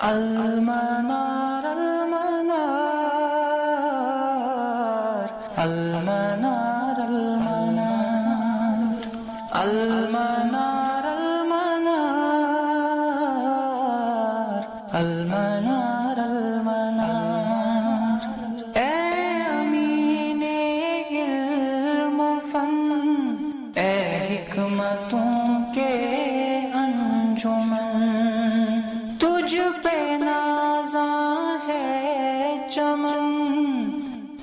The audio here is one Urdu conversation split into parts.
المنار المنار المنار المنار المنار المنار المنار اے امین علم و فن، اے حکمتوں کے انجمن، تجھ پہ نازاں ہے چمن،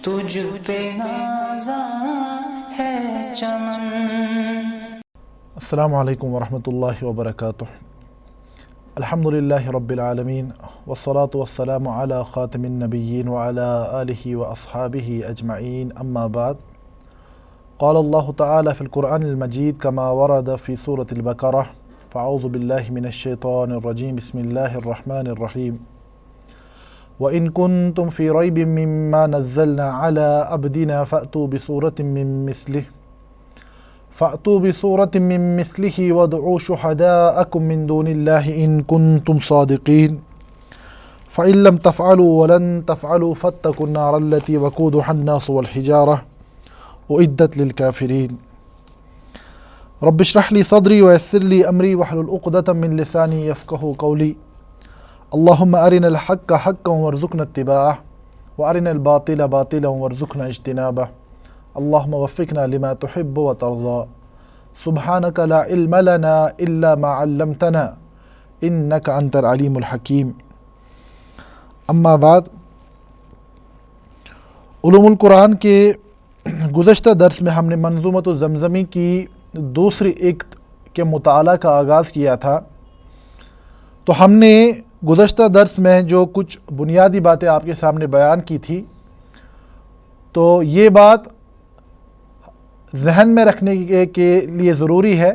تجھ پہ نازاں ہے چمن۔ السلام علیکم ورحمۃ اللہ وبرکاتہ۔ الحمدللہ رب العالمین والصلاة والسلام علی خاتم النبیین وعلی آلہ واصحابہ اجمعین، اما بعد۔ قال اللہ تعالی فی القرآن المجید کما ورد فی سورة البقرہ، فاعوذ باللہ من الشیطان الرجیم، بسم اللہ الرحمن الرحیم۔ وَإِن كُنتُمْ فِي رَيْبٍ مِّمَّا نَزَّلْنَا عَلَىٰ عَبْدِنَا فَأْتُوا بِسُورَةٍ مِّن مِّثْلِهِ وَادْعُوا شُهَدَاءَكُم مِّن دُونِ اللَّهِ إِن كُنتُمْ صَادِقِينَ فَإِن لَّمْ تَفْعَلُوا وَلَن تَفْعَلُوا فَاتَّقُوا النَّارَ الَّتِي وَقُودُهَا النَّاسُ وَالْحِجَارَةُ أُعِدَّتْ لِلْكَافِرِينَ رب اشرح لي صدري ويسر لي أمري واحلل عقدة من لساني يفقهوا قولي اللهم أرنا الحق حقا وارزقنا اتباعه وأرنا الباطل باطلا وارزقنا اجتنابه اللهم وفقنا لما تحب وترضى سبحانك لا علم لنا إلا ما علمتنا إنك أنت العليم الحكيم۔ اما بعد، علوم القرآن کے گزشتہ درس میں ہم نے منظومۃ الزمزمی کی دوسری ایکت کے مطالعہ کا آغاز کیا تھا۔ تو ہم نے گزشتہ درس میں جو کچھ بنیادی باتیں آپ کے سامنے بیان کی تھی، تو یہ بات ذہن میں رکھنے کے لیے ضروری ہے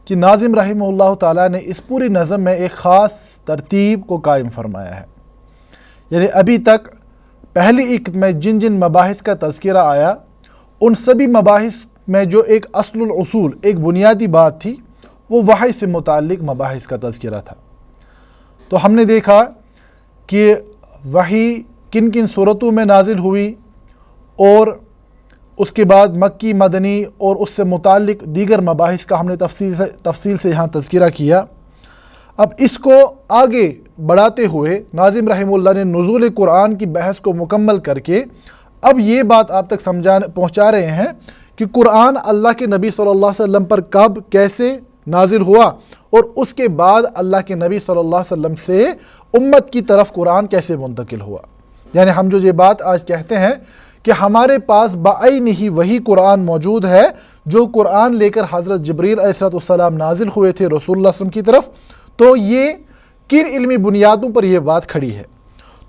کہ ناظم رحمہ اللہ تعالیٰ نے اس پوری نظم میں ایک خاص ترتیب کو قائم فرمایا ہے۔ یعنی ابھی تک پہلی ایکت میں جن جن مباحث کا تذکرہ آیا، ان سبھی مباحث میں جو ایک اصل الاصول، ایک بنیادی بات تھی، وہ وحی سے متعلق مباحث کا تذکرہ تھا۔ تو ہم نے دیکھا کہ وحی کن کن صورتوں میں نازل ہوئی، اور اس کے بعد مکی، مدنی اور اس سے متعلق دیگر مباحث کا ہم نے تفصیل سے یہاں تذکرہ کیا۔ اب اس کو آگے بڑھاتے ہوئے ناظم رحمہ اللہ نے نزول قرآن کی بحث کو مکمل کر کے اب یہ بات آپ تک پہنچا رہے ہیں کہ قرآن اللہ کے نبی صلی اللہ علیہ وسلم پر کب، کیسے نازل ہوا، اور اس کے بعد اللہ کے نبی صلی اللہ علیہ وسلم سے امت کی طرف قرآن کیسے منتقل ہوا۔ یعنی ہم جو یہ بات آج کہتے ہیں کہ ہمارے پاس بعین ہی وہی قرآن موجود ہے جو قرآن لے کر حضرت جبریل علیہ السلام نازل ہوئے تھے رسول اللہ صلی اللہ علیہ وسلم کی طرف، تو یہ کن علمی بنیادوں پر یہ بات کھڑی ہے؟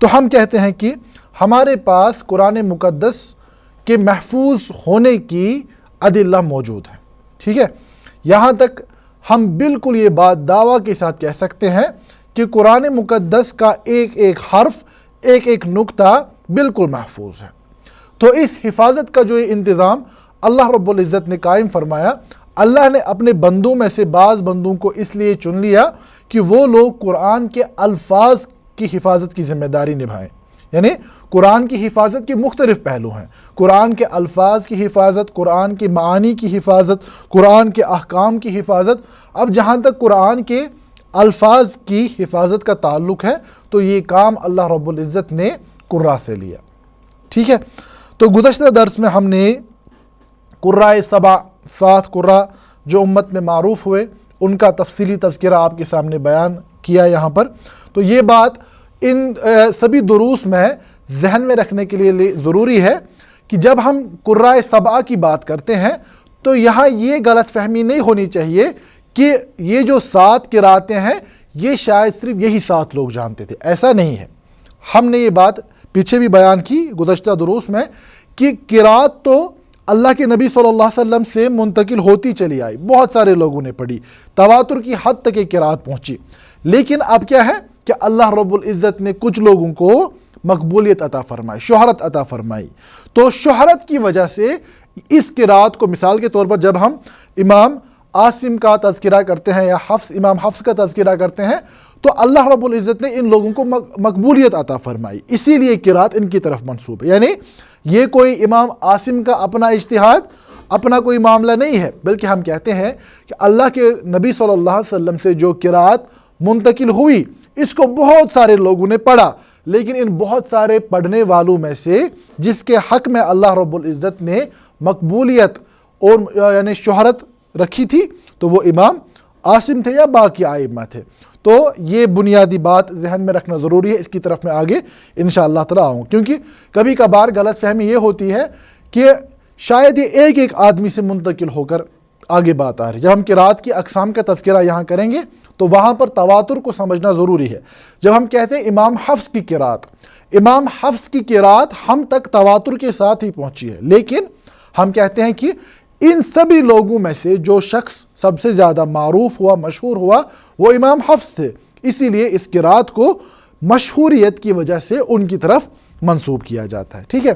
تو ہم کہتے ہیں کہ ہمارے پاس قرآن مقدس کے محفوظ ہونے کی ادلہ موجود ہیں۔ ٹھیک ہے، یہاں تک ہم بالکل یہ بات دعویٰ کے ساتھ کہہ سکتے ہیں کہ قرآن مقدس کا ایک ایک حرف، ایک ایک نقطہ بالکل محفوظ ہے۔ تو اس حفاظت کا جو یہ انتظام اللہ رب العزت نے قائم فرمایا، اللہ نے اپنے بندوں میں سے بعض بندوں کو اس لیے چن لیا کہ وہ لوگ قرآن کے الفاظ کی حفاظت کی ذمہ داری نبھائیں۔ یعنی قرآن کی حفاظت کے مختلف پہلو ہیں، قرآن کے الفاظ کی حفاظت، قرآن کے معانی کی حفاظت، قرآن کے احکام کی حفاظت۔ اب جہاں تک قرآن کے الفاظ کی حفاظت کا تعلق ہے، تو یہ کام اللہ رب العزت نے قراء سے لیا۔ ٹھیک ہے، تو گزشتہ درس میں ہم نے قراء سبع، 7 قراء جو امت میں معروف ہوئے، ان کا تفصیلی تذکرہ آپ کے سامنے بیان کیا یہاں پر۔ تو یہ بات ان سبھی دروس میں ذہن میں رکھنے کے لیے ضروری ہے کہ جب ہم قراء سبع کی بات کرتے ہیں تو یہاں یہ غلط فہمی نہیں ہونی چاہیے کہ یہ جو 7 قرأتیں ہیں یہ شاید صرف یہی 7 لوگ جانتے تھے، ایسا نہیں ہے۔ ہم نے یہ بات پیچھے بھی بیان کی گزشتہ دروس میں کہ قرأت تو اللہ کے نبی صلی اللہ علیہ وسلم سے منتقل ہوتی چلی آئی، بہت سارے لوگوں نے پڑھی، تواتر کی حد تک یہ قرأت پہنچی۔ لیکن اب کیا ہے کہ اللہ رب العزت نے کچھ لوگوں کو مقبولیت عطا فرمائی، شہرت عطا فرمائی۔ تو شہرت کی وجہ سے اس قرأت کو، مثال کے طور پر جب ہم امام عاصم کا تذکرہ کرتے ہیں یا امام حفص کا تذکرہ کرتے ہیں، تو اللہ رب العزت نے ان لوگوں کو مقبولیت عطا فرمائی، اسی لیے قرات ان کی طرف منسوب ہے۔ یعنی یہ کوئی امام عاصم کا اپنا اجتہاد، اپنا کوئی معاملہ نہیں ہے، بلکہ ہم کہتے ہیں کہ اللہ کے نبی صلی اللہ علیہ وسلم سے جو قرات منتقل ہوئی اس کو بہت سارے لوگوں نے پڑھا، لیکن ان بہت سارے پڑھنے والوں میں سے جس کے حق میں اللہ رب العزت نے مقبولیت اور یعنی شہرت رکھی تھی تو وہ امام عاصم تھے یا باقی ائمہ تھے۔ تو یہ بنیادی بات ذہن میں رکھنا ضروری ہے، اس کی طرف میں آگے انشاءاللہ تعالی آؤں، کیونکہ کبھی کبھار غلط فہمی یہ ہوتی ہے کہ شاید یہ ایک ایک آدمی سے منتقل ہو کر آگے بات آ رہی ہے۔ جب ہم قرات کی اقسام کا تذکرہ یہاں کریں گے تو وہاں پر تواتر کو سمجھنا ضروری ہے۔ جب ہم کہتے ہیں امام حفص کی قرات، امام حفص کی قرات ہم تک تواتر کے ساتھ ہی پہنچی ہے، لیکن ہم کہتے ہیں کہ ان سبھی لوگوں میں سے جو شخص سب سے زیادہ معروف ہوا، مشہور ہوا، وہ امام حفص تھے، اسی لیے اس قرات کو مشہوریت کی وجہ سے ان کی طرف منسوب کیا جاتا ہے، ٹھیک ہے۔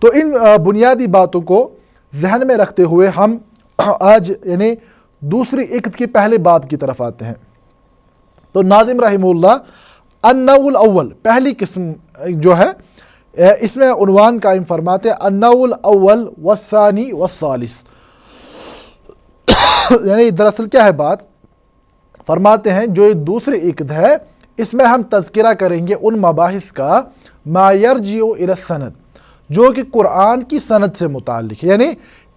تو ان بنیادی باتوں کو ذہن میں رکھتے ہوئے ہم آج یعنی دوسری عقد کے پہلے باب کی طرف آتے ہیں۔ تو ناظم رحمہ اللہ النوع الاول، پہلی قسم جو ہے اس میں عنوان قائم فرماتے ہیں النوع الاول والثانی والثالث، یعنی دراصل کیا ہے بات، فرماتے ہیں جو یہ دوسری عقد ہے اس میں ہم تذکرہ کریں گے ان مباحث کا ما یرجع الی السند، جو کہ قرآن کی سند سے متعلق ہے۔ یعنی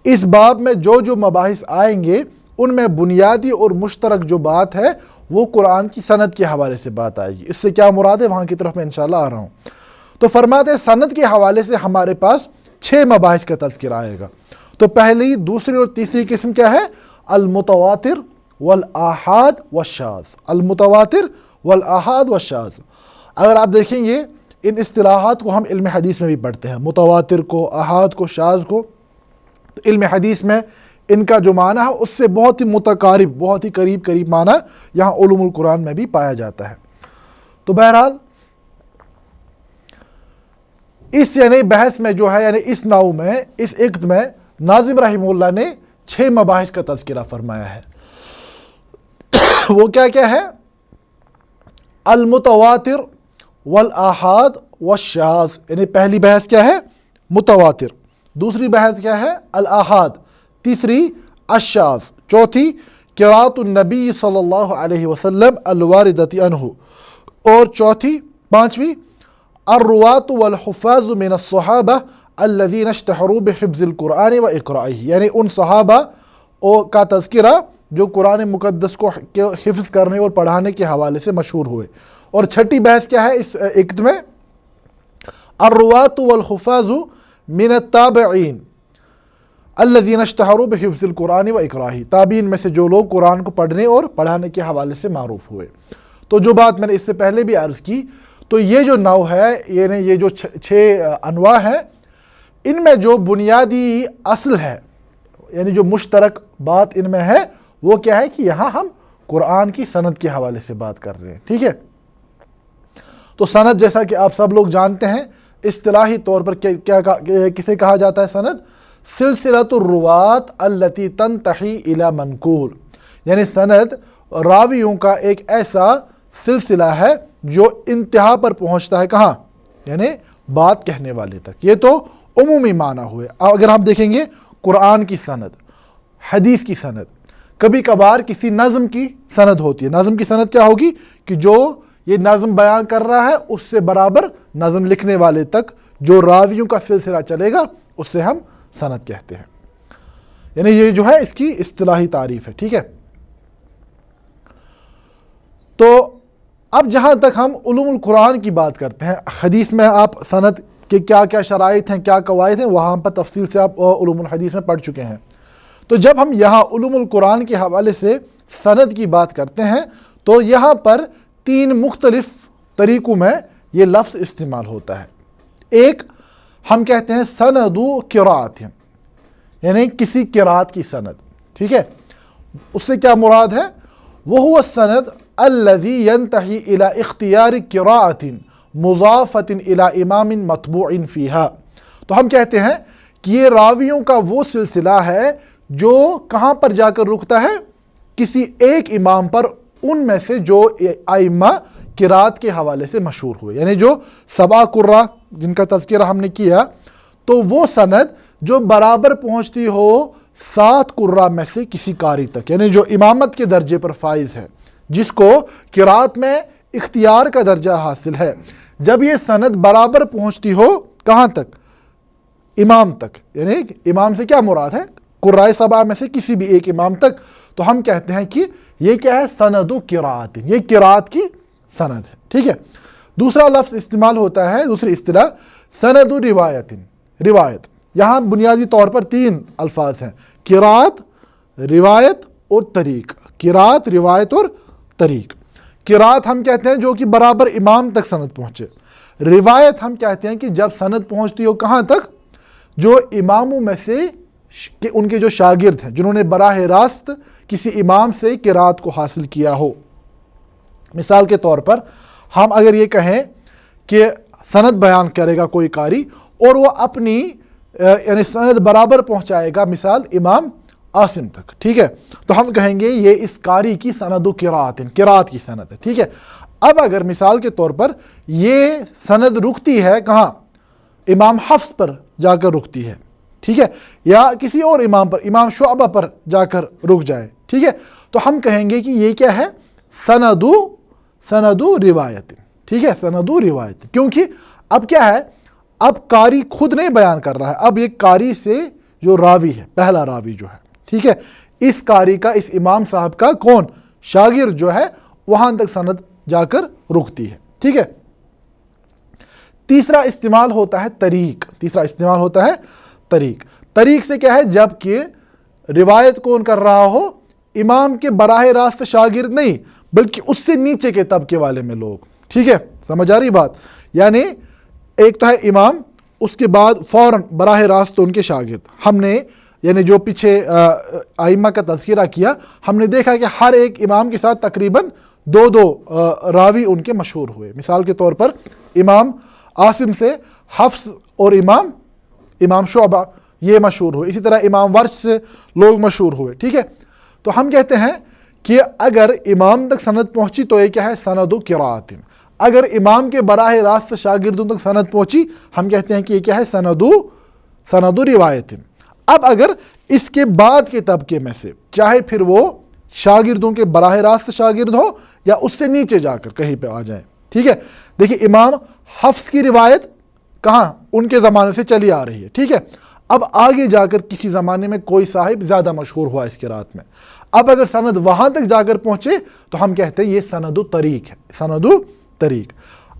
اس باب میں جو مباحث آئیں گے ان میں بنیادی اور مشترک جو بات ہے وہ قرآن کی سند کے حوالے سے بات آئے گی۔ اس سے کیا مراد ہے وہاں کی طرف میں انشاءاللہ آ رہا ہوں۔ تو فرماتے ہیں سند کے حوالے سے ہمارے پاس 6 مباحث کا تذکرہ آئے گا۔ تو پہلی، دوسری اور تیسری قسم کیا ہے؟ المتواتر والآحاد والشاذ، المتواتر والآحاد والشاذ۔ اگر آپ دیکھیں گے ان اصطلاحات کو ہم علم حدیث میں بھی پڑھتے ہیں، متواتر کو، آحاد کو، شاذ کو، تو علم حدیث میں ان کا جو معنی ہے اس سے بہت ہی متقارب، بہت ہی قریب معنی یہاں علوم القرآن میں بھی پایا جاتا ہے۔ تو بہرحال اس یعنی بحث میں جو ہے یعنی اس نوع میں، اس عقد میں ناظم رحمہ اللہ نے 6 مباحث کا تذکرہ فرمایا ہے۔ وہ کیا کیا ہے؟ المتواتر والآحاد والشاذ، یعنی پہلی بحث کیا ہے؟ متواتر، دوسری بحث کیا ہے؟ الآحاد، تیسری الشاذ، چوتھی قرات النبی صلی اللہ علیہ وسلم الواردۃ عنہ، اور چوتھی پانچویں الرواة والحفاظ من الصحابہ الذین اشتہروا بحفظ القرآن و اقرائہ، یعنی ان صحابہ کا تذکرہ جو قرآن مقدس کو حفظ کرنے اور پڑھانے کے حوالے سے مشہور ہوئے۔ اور چھٹی بحث کیا ہے اس عقد میں؟ الرواة والحفاظ من التابعین الذین اشتہروا بحفظ القرآن و اقرائہ، تابعین میں سے جو لوگ قرآن کو پڑھنے اور پڑھانے کے حوالے سے معروف ہوئے۔ تو جو بات میں نے اس سے پہلے بھی عرض کی، تو یہ جو نوع ہے یعنی یہ جو 6 انواع ہیں، ان میں جو بنیادی اصل ہے یعنی جو مشترک بات ان میں ہے وہ کیا ہے کہ یہاں ہم قرآن کی سند کے حوالے سے بات کر رہے ہیں، ٹھیک ہے۔ تو سند جیسا کہ آپ سب لوگ جانتے ہیں اصطلاحی طور پر کسے کہا جاتا ہے؟ سند سلسلۃ الروات التي تنتہی الی منقول، یعنی سند راویوں کا ایک ایسا سلسلہ ہے جو انتہا پر پہنچتا ہے، کہاں؟ یعنی بات کہنے والے تک۔ یہ تو عمومی معنی ہوئے۔ اگر ہم دیکھیں گے قرآن کی سند، حدیث کی سند، کبھی کبھار کسی نظم کی سند ہوتی ہے۔ نظم کی سند کیا ہوگی کہ جو یہ نظم بیان کر رہا ہے اس سے برابر نظم لکھنے والے تک جو راویوں کا سلسلہ چلے گا اس سے ہم سند کہتے ہیں، یعنی یہ جو ہے اس کی اصطلاحی تعریف ہے، ٹھیک ہے۔ تو اب جہاں تک ہم علوم القرآن کی بات کرتے ہیں، حدیث میں آپ سند کے کیا کیا شرائط ہیں، کیا قواعد ہیں، وہاں پر تفصیل سے آپ علوم الحدیث میں پڑھ چکے ہیں۔ تو جب ہم یہاں علوم القرآن کے حوالے سے سند کی بات کرتے ہیں تو یہاں پر 3 مختلف طریقوں میں یہ لفظ استعمال ہوتا ہے۔ ایک ہم کہتے ہیں سند قرات، یعنی کسی قرات کی سند، ٹھیک ہے۔ اس سے کیا مراد ہے؟ وہو السند الذی ینتہی الی اختیار قراءۃ مضافۃ الی امام متبوع فیہا۔ تو ہم کہتے ہیں کہ یہ راویوں کا وہ سلسلہ ہے جو کہاں پر جا کر رکتا ہے؟ کسی ایک امام پر ان میں سے جو ائمہ قرات کے حوالے سے مشہور ہوئے، یعنی جو 7 قراء جن کا تذکرہ ہم نے کیا، تو وہ سند جو برابر پہنچتی ہو 7 قراء میں سے کسی قاری تک، یعنی جو امامت کے درجے پر فائز ہے، جس کو قرات میں اختیار کا درجہ حاصل ہے، جب یہ سند برابر پہنچتی ہو کہاں تک؟ امام تک، یعنی امام سے کیا مراد ہے؟ قراء 7 میں سے کسی بھی ایک امام تک، تو ہم کہتے ہیں کہ یہ کیا ہے؟ سند قرات، یہ قرات کی سند ہے، ٹھیک ہے۔ دوسرا لفظ استعمال ہوتا ہے، دوسری اصطلاح سند روایت، روایت۔ یہاں بنیادی طور پر 3 الفاظ ہیں، قرات، روایت اور طریق۔ قرات، روایت اور طریق۔ قرات ہم کہتے ہیں جو کہ برابر امام تک سند پہنچے، روایت ہم کہتے ہیں کہ جب سند پہنچتی ہو کہاں تک؟ جو اماموں میں سے کہ ان کے جو شاگرد ہیں، جنہوں نے براہ راست کسی امام سے قرات کو حاصل کیا ہو۔ مثال کے طور پر ہم اگر یہ کہیں کہ سند بیان کرے گا کوئی قاری اور وہ اپنی یعنی سند برابر پہنچائے گا مثال امام عاصم تک، ٹھیک ہے، تو ہم کہیں گے یہ اس قاری کی سند قرات، قرات کی سند ہے، ٹھیک ہے۔ اب اگر مثال کے طور پر یہ سند رکتی ہے کہاں؟ امام حفص پر جا کر رکتی ہے، ٹھیک ہے، یا کسی اور امام پر، امام شعبہ پر جا کر رک جائے، ٹھیک ہے، تو ہم کہیں گے کہ یہ کیا ہے؟ سند روایت، ٹھیک ہے، سند روایت۔ کیونکہ اب کیا ہے؟ اب قاری خود نہیں بیان کر رہا ہے، اب یہ قاری سے جو راوی ہے، پہلا راوی جو ہے، ٹھیک ہے، اس قاری کا، اس امام صاحب کا کون؟ شاگرد جو ہے، وہاں تک سند جا کر رکتی ہے، ٹھیک ہے۔ تیسرا استعمال ہوتا ہے طریق، تیسرا استعمال ہوتا ہے طریق۔ طریق سے کیا ہے؟ جب کہ روایت کون کر رہا ہو؟ امام کے براہ راست شاگرد نہیں، بلکہ اس سے نیچے کے طبقے والے میں لوگ، ٹھیک ہے، سمجھ آ رہی بات؟ یعنی ایک تو ہے امام، اس کے بعد فوراً براہ راست ان کے شاگرد۔ ہم نے یعنی جو پیچھے ائمہ کا تذکرہ کیا، ہم نے دیکھا کہ ہر ایک امام کے ساتھ تقریباً 2 راوی ان کے مشہور ہوئے۔ مثال کے طور پر امام عاصم سے حفص اور امام شعبہ یہ مشہور ہوئے، اسی طرح امام ورش سے لوگ مشہور ہوئے، ٹھیک ہے۔ تو ہم کہتے ہیں کہ اگر امام تک سند پہنچی تو یہ کیا ہے؟ سند قرات۔ اگر امام کے براہ راست شاگردوں تک سند پہنچی، ہم کہتے ہیں کہ یہ کیا ہے؟ سند روایت۔ اب اگر اس کے بعد کے طبقے میں سے، چاہے پھر وہ شاگردوں کے براہ راست شاگرد ہو یا اس سے نیچے جا کر کہیں پہ آ جائیں، ٹھیک ہے، دیکھیں امام حفص کی روایت کہاں؟ ان کے زمانے سے چلی آ رہی ہے، ٹھیک ہے۔ اب آگے جا کر کسی زمانے میں کوئی صاحب زیادہ مشہور ہوا اس قرات میں، اب اگر سند وہاں تک جا کر پہنچے تو ہم کہتے ہیں یہ سند طریق ہے، سند طریق۔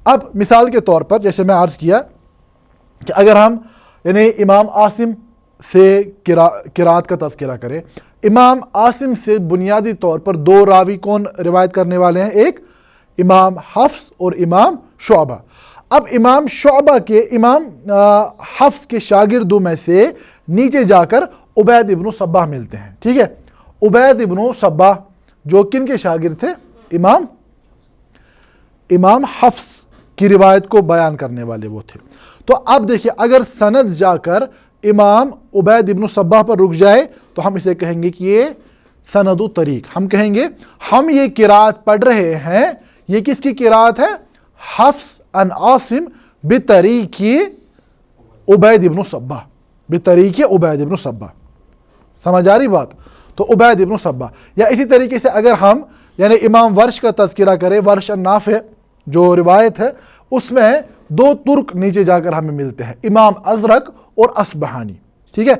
اب مثال کے طور پر جیسے میں عرض کیا کہ اگر ہم یعنی امام عاصم سے قرات کا تذکرہ کریں، امام عاصم سے بنیادی طور پر 2 راوی کون روایت کرنے والے ہیں؟ ایک امام حفص اور امام شعبہ۔ اب امام شعبہ کے امام حفص کے شاگردوں میں سے نیچے جا کر عبید ابن صباح ملتے ہیں، ٹھیک ہے۔ عبید ابن صباح جو کن کے شاگرد تھے؟ امام حفص کی روایت کو بیان کرنے والے وہ تھے۔ تو اب دیکھیں اگر سند جا کر امام عبید ابن صباح پر رک جائے تو ہم اسے کہیں گے کہ یہ سند طریق۔ ہم کہیں گے ہم یہ قرات پڑھ رہے ہیں، یہ کس کی قرات ہے؟ حفص عن عاصم بطریق عبید ابن صباح، بطریق عبید ابن صباح۔ سمجھ آ رہی بات؟ تو عبید ابن صباح، یا اسی طریقے سے اگر ہم یعنی امام ورش کا تذکرہ کریں، ورش عن نافع جو روایت ہے اس میں 2 ترک نیچے جا کر ہمیں ملتے ہیں، امام ازرق اور اصبہانی، ٹھیک ہے۔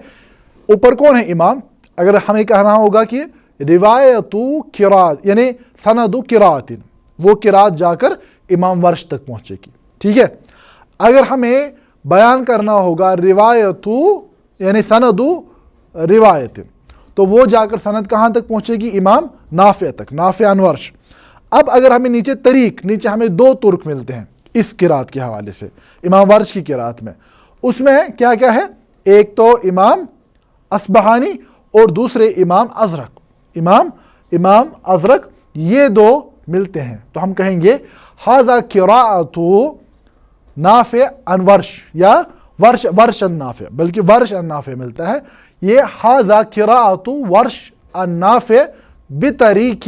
اوپر کون ہے امام؟ اگر ہمیں کہنا ہوگا کہ روایت قرات یعنی سند قرات، وہ قرات جا کر امام ورش تک پہنچے گی، ٹھیک ہے۔ اگر ہمیں بیان کرنا ہوگا روایت یعنی سند روایت، تو وہ جا کر سند کہاں تک پہنچے گی؟ امام نافع تک، نافع عن ورش۔ اب اگر ہمیں نیچے طریق، نیچے ہمیں 2 ترک ملتے ہیں اس قرات کے حوالے سے، امام ورش کی قرات میں، اس میں کیا کیا ہے؟ ایک تو امام اصبہانی اور دوسرے امام ازرق، امام ازرق، یہ 2 ملتے ہیں، تو ہم کہیں گے ھذا قراءۃ نافع عن ورش، یا ورش عن نافع، بلکہ ورش عن نافع ملتا ہے، یہ ھذا قراءۃ ورش عن نافع بطریق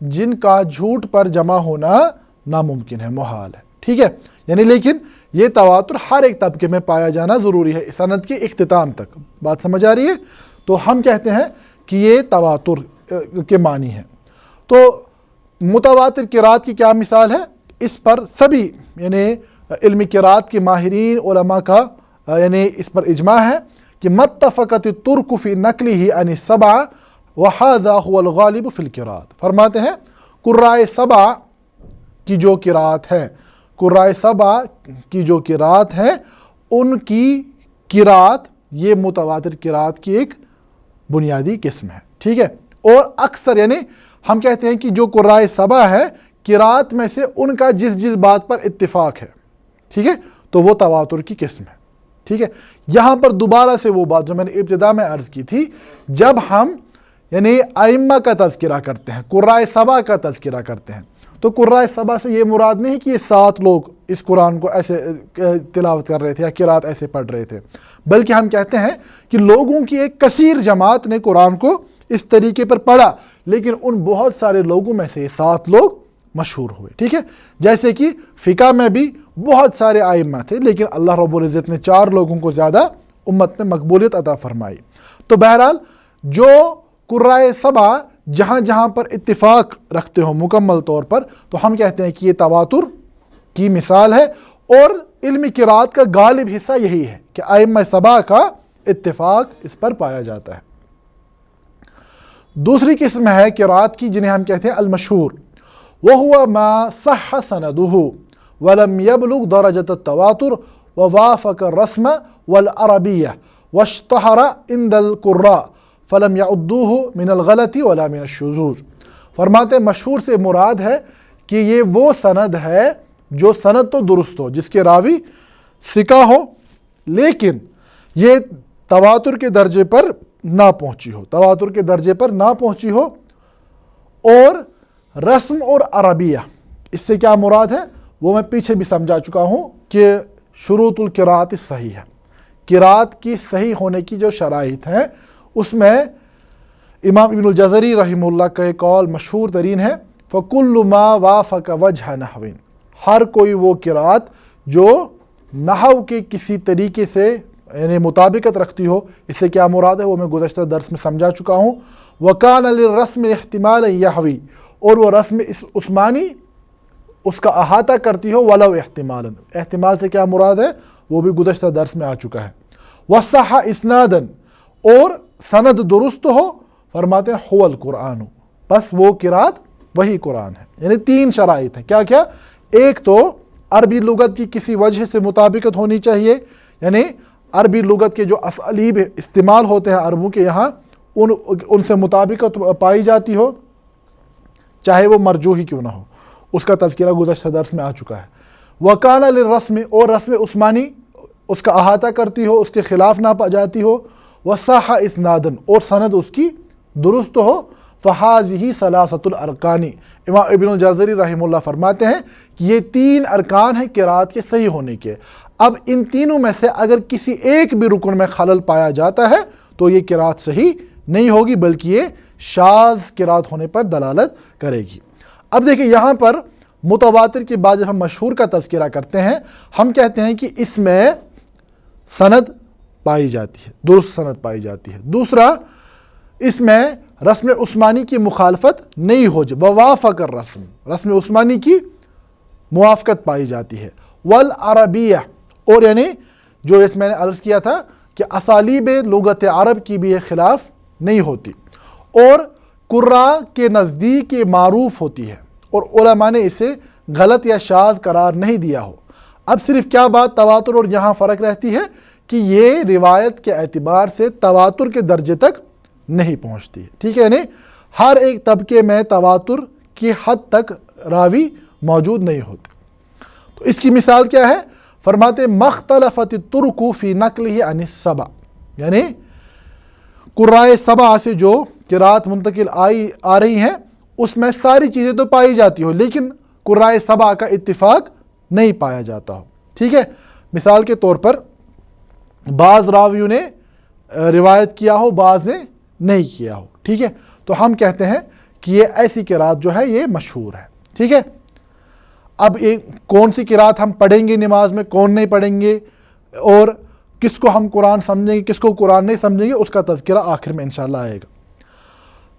جن کا جھوٹ پر جمع ہونا ناممکن ہے، محال ہے، ٹھیک ہے. یعنی لیکن یہ تواتر ہر ایک طبقے میں پایا جانا ضروری ہے سند کے اختتام تک. بات سمجھ آ رہی ہے؟ تو ہم کہتے ہیں کہ یہ تواتر کے معنی ہے. تو متواتر قرات کی کیا مثال ہے؟ اس پر سبھی یعنی علم قرات کے ماہرین علماء کا یعنی اس پر اجماع ہے کہ متفقت الترک فی نقلہ عن السبع وہذا هو الغالب فی القرات. فرماتے ہیں قراء سبع کی جو قرات ہے، قراء سبع کی جو قرات ہے، ان کی قرات یہ متواتر قرات کی ایک بنیادی قسم ہے، ٹھیک ہے. اور اکثر یعنی ہم کہتے ہیں کہ جو قراء سبع ہے قرات میں سے ان کا جس بات پر اتفاق ہے، ٹھیک ہے، تو وہ تواتر کی قسم ہے، ٹھیک ہے. یہاں پر دوبارہ سے وہ بات جو میں نے ابتدا میں عرض کی تھی، جب ہم یعنی ائمہ کا تذکرہ کرتے ہیں، قراء سبع کا تذکرہ کرتے ہیں، تو قراء سبع سے یہ مراد نہیں کہ یہ 7 لوگ اس قرآن کو ایسے تلاوت کر رہے تھے یا قرات ایسے پڑھ رہے تھے، بلکہ ہم کہتے ہیں کہ لوگوں کی ایک کثیر جماعت نے قرآن کو اس طریقے پر پڑھا، لیکن ان بہت سارے لوگوں میں سے 7 لوگ مشہور ہوئے، ٹھیک ہے. جیسے کہ فقہ میں بھی بہت سارے ائمہ تھے، لیکن اللہ رب العزت نے 4 لوگوں کو زیادہ امت میں مقبولیت عطا فرمائی. تو بہرحال جو قراء سبع جہاں جہاں پر اتفاق رکھتے ہوں مکمل طور پر، تو ہم کہتے ہیں کہ یہ تواتر کی مثال ہے. اور علم قرات کا غالب حصہ یہی ہے کہ ائمہ سبع کا اتفاق اس پر پایا جاتا ہے. دوسری قسم ہے قرات کی جنہیں ہم کہتے ہیں المشہور، وَهُوَ مَا صَحَّ سَنَدُهُ وَلَمْ يَبْلُغْ دَرَجَةَ التَّوَاتُرِ وَوَافَقَ الرَّسْمَ وَالْعَرَبِيَّةَ وَاشْتَهَرَ عِنْدَ الْقُرَّاءِ فَلَمْ يَعُدُّوهُ مِنَ الْغَلَطِ وَلَا مِنَ الشُّذُوذِ. فرماتے مشہور سے مراد ہے کہ یہ وہ سند ہے جو سند تو درست ہو، جس کے راوی ثقہ ہو، لیکن یہ تواتر کے درجے پر نہ پہنچی ہو، تواتر کے درجے پر نہ پہنچی ہو. اور رسم اور عربیہ، اس سے کیا مراد ہے وہ میں پیچھے بھی سمجھا چکا ہوں کہ شروط القرات صحیح ہے، قرات کی صحیح ہونے کی جو شرائط ہیں اس میں امام ابن الجزری رحمہ اللہ کا ایک قول مشہور ترین ہے، فَكُلُّ مَا وَافَقَ وَجْهَ نَحْوٍ. ہر کوئی وہ قرات جو نحو کے کسی طریقے سے یعنی مطابقت رکھتی ہو. اس سے کیا مراد ہے وہ میں گزشتہ درس میں سمجھا چکا ہوں. وَكَانَ لِلرَّسْمِ احتمال يَحْوِي، اور وہ رسم عثمانی اس کا احاطہ کرتی ہو، وَلَوْ احتمالاً، احتمال سے کیا مراد ہے وہ بھی گزشتہ درس میں آ چکا ہے. وَصَحَّ اِسْنَادًا، اور سند درست ہو. فرماتے ہیں هُوَ الْقُرْآنُ، بس وہ قرات وہی قرآن ہے. یعنی 3 شرائط ہیں. کیا کیا؟ ایک تو عربی لغت کی کسی وجہ سے مطابقت ہونی چاہیے، یعنی عربی لغت کے جو اسالیب استعمال ہوتے ہیں عربوں کے یہاں ان سے مطابقت پائی جاتی ہو، چاہے وہ مرجوح ہی کیوں نہ ہو. اس کا تذکرہ گزشتہ درس میں آ چکا ہے. وَكَانَ لِلرَّسْمِ، اور رسم عثمانی اس کا احاطہ کرتی ہو، اس کے خلاف نہ جاتی ہو. وَصَحَّ اِسْنَادًا، اور سند اس کی درست ہو. فَهَذِهِ ثَلَاثَةُ الْأَرْكَانِ، امام ابن الجزری رحمہ اللہ فرماتے ہیں کہ یہ 3 ارکان ہیں قرات کے صحیح ہونے کے. اب ان تینوں میں سے اگر کسی ایک بھی رکن میں خلل پایا جاتا ہے تو یہ قرات صحیح نہیں ہوگی، بلکہ یہ شاذ قرات ہونے پر دلالت کرے گی. اب دیکھیں یہاں پر متواتر کے بعد جب ہم مشہور کا تذکرہ کرتے ہیں، ہم کہتے ہیں کہ اس میں سند پائی جاتی ہے، درست سند پائی جاتی ہے. دوسرا، اس میں رسم عثمانی کی مخالفت نہیں ہو جائے، ووافق الرسم، رسم عثمانی کی موافقت پائی جاتی ہے. والعربیہ، اور یعنی جو اس میں نے عرض کیا تھا کہ اسالیب لغت عرب کی بھی خلاف نہیں ہوتی، اور قراء کے نزدیک یہ معروف ہوتی ہے، اور علماء نے اسے غلط یا شاذ قرار نہیں دیا ہو. اب صرف کیا بات تواتر اور یہاں فرق رہتی ہے کہ یہ روایت کے اعتبار سے تواتر کے درجے تک نہیں پہنچتی ہے، ٹھیک ہے. یعنی ہر ایک طبقے میں تواتر کی حد تک راوی موجود نہیں ہوتے. تو اس کی مثال کیا ہے؟ فرماتے مختلفت الطرق فی نقلہ عن السبع، یعنی قراء سبع سے جو قرات منتقل آ رہی ہیں اس میں ساری چیزیں تو پائی جاتی ہو، لیکن قراء سبع کا اتفاق نہیں پایا جاتا ہو، ٹھیک ہے. مثال کے طور پر بعض راویوں نے روایت کیا ہو، بعض نے نہیں کیا ہو، ٹھیک ہے. تو ہم کہتے ہیں کہ یہ ایسی قرات جو ہے یہ مشہور ہے. ٹھیک ہے. اب کون سی قرات ہم پڑھیں گے نماز میں, کون نہیں پڑھیں گے, اور کس کو ہم قرآن سمجھیں گے, کس کو قرآن نہیں سمجھیں گے, اس کا تذکرہ آخر میں انشاءاللہ آئے گا.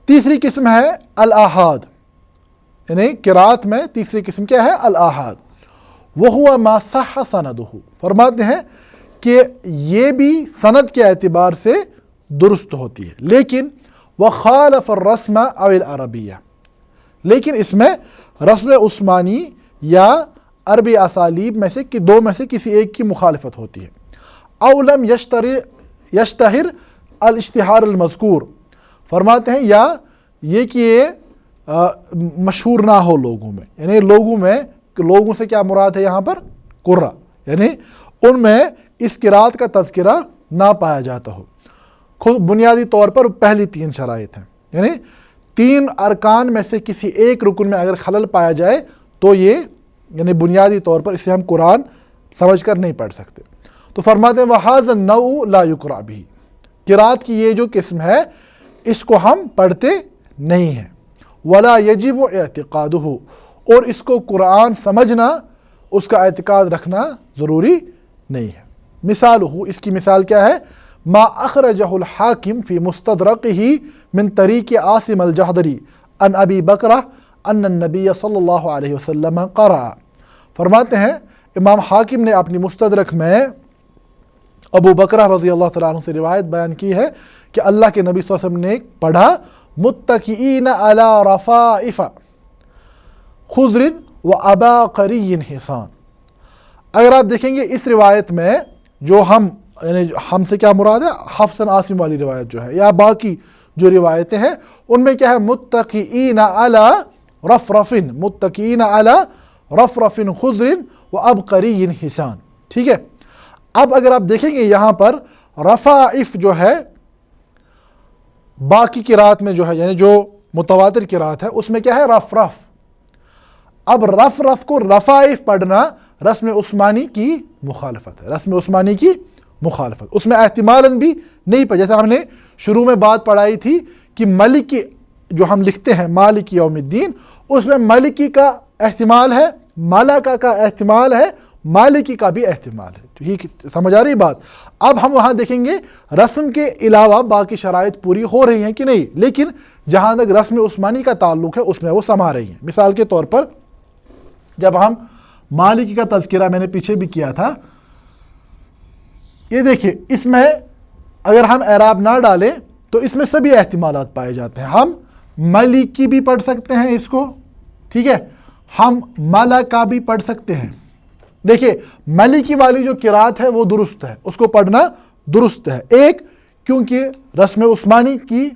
تیسری قسم ہے الآحاد, یعنی قرات میں تیسری قسم کیا ہے؟ الآحاد. وَهُوَ مَا صَحَّ سَنَدُهُ, فرماتے ہیں کہ یہ بھی سند کے اعتبار سے درست ہوتی ہے, لیکن وَخَالَفَ الرَّسْمَ أَوِ الْعَرَبِيَّةِ, لیکن اس میں رسم عثمانی یا عربی اسالیب میں سے دو میں سے کسی ایک کی مخالفت ہوتی ہے. اَوْ لَمْ يَشْتَهِرْ الاشتہار المذکور, فرماتے ہیں یا یہ کہ یہ مشہور نہ ہو لوگوں میں, یعنی لوگوں سے کیا مراد ہے یہاں پر؟ قرہ, یعنی ان میں اس قرات کا تذکرہ نہ پایا جاتا ہو. خود بنیادی طور پر پہلی 3 شرائط ہیں, یعنی 3 ارکان میں سے کسی ایک رکن میں اگر خلل پایا جائے تو یہ یعنی بنیادی طور پر اسے ہم قرآن سمجھ کر نہیں پڑھ سکتے. تو فرماتے ہیں وَهَذَا النَّوْءُ لَا يُقْرَأُ بِهِ, قرات کی یہ جو قسم ہے اس کو ہم پڑھتے نہیں ہیں. وَلَا يَجِبُ اعْتِقَادُهُ, اور اس کو قرآن سمجھنا, اس کا اعتقاد رکھنا ضروری نہیں ہے. مثالہ, اس کی مثال کیا ہے؟ ما اخرجہ الحاکم فی مستدرکہ من طریق عاصم الجحدری عن ابی بکرہ ان النبی صلی اللہ علیہ وسلم قرأ. فرماتے ہیں امام حاکم نے اپنی مستدرک میں ابو بکرہ رضی اللہ تعالیٰ عنہ سے روایت بیان کی ہے کہ اللہ کے نبی صلی اللہ علیہ وسلم نے پڑھا متکئین علی رفائف خضر و اباقری حصان. اگر آپ دیکھیں گے اس روایت میں جو یعنی ہم سے کیا مراد ہے؟ حفص عاصم والی روایت جو ہے, یا باقی جو روایتیں ہیں ان میں کیا ہے؟ متکئین علی رفرفن, متکئین علی رفرفن خضر و ابقری حصان. ٹھیک ہے. اب اگر آپ دیکھیں گے یہاں پر رفائف جو ہے باقی قرات میں جو ہے, یعنی جو متواتر قرات ہے اس میں کیا ہے؟ رف رف. اب رف رف کو رفائف پڑھنا رسم عثمانی کی مخالفت ہے, رسم عثمانی کی مخالفت. اس میں احتمالاً بھی نہیں پڑھا, جیسے ہم نے شروع میں بات پڑھائی تھی کہ ملکی جو ہم لکھتے ہیں مالک یوم الدین, اس میں ملکی کا احتمال ہے, مالکا کا احتمال ہے, مالکی کا بھی احتمال ہے. ٹھیک سمجھ آ رہی بات؟ اب ہم وہاں دیکھیں گے رسم کے علاوہ باقی شرائط پوری ہو رہی ہیں کہ نہیں, لیکن جہاں تک رسم عثمانی کا تعلق ہے اس میں وہ سما رہی ہیں. مثال کے طور پر جب ہم مالکی کا تذکرہ میں نے پیچھے بھی کیا تھا, یہ دیکھیں اس میں اگر ہم اعراب نہ ڈالیں تو اس میں سبھی احتمالات پائے جاتے ہیں. ہم ملکی بھی پڑھ سکتے ہیں اس کو, ٹھیک ہے, ہم ملکا بھی پڑھ سکتے ہیں. دیکھیں ملکی والی جو قرات ہے وہ درست ہے, اس کو پڑھنا درست ہے. ایک کیونکہ رسم عثمانی کی,